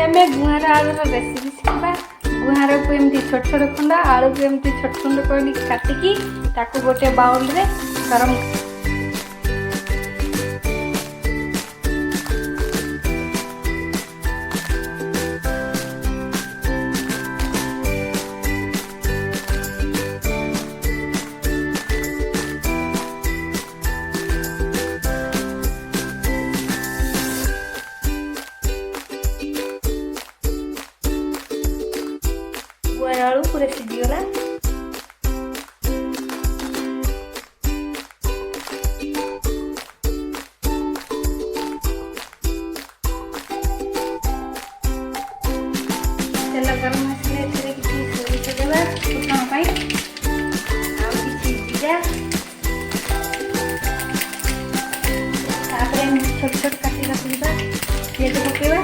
आम गुहार आलू रेसिपी शिखा। गुहार को एमती छोट छोट खंड आलू को एमती छोट खंड कर काटिकी ताकू गोटे बाउल रे गरम गुहार आलू पूरा सीझीगला। तेल गरम आसले किसी सोरिष देवा फुटण जीरा छोट छोट काटी रखा पिज पकड़ा